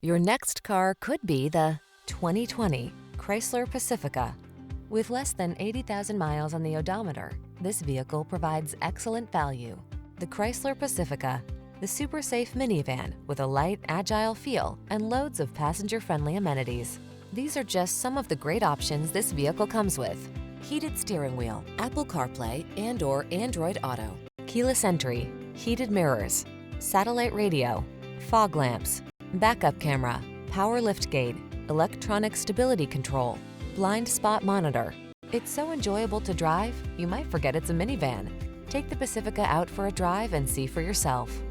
Your next car could be the 2020 Chrysler Pacifica. With less than 80,000 miles on the odometer, this vehicle provides excellent value. The Chrysler Pacifica, the super safe minivan with a light, agile feel and loads of passenger-friendly amenities. These are just some of the great options this vehicle comes with: heated steering wheel, Apple CarPlay and/or Android Auto, keyless entry, heated mirrors, satellite radio, fog lamps, backup camera, power liftgate, electronic stability control, blind spot monitor. It's so enjoyable to drive, you might forget it's a minivan. Take the Pacifica out for a drive and see for yourself.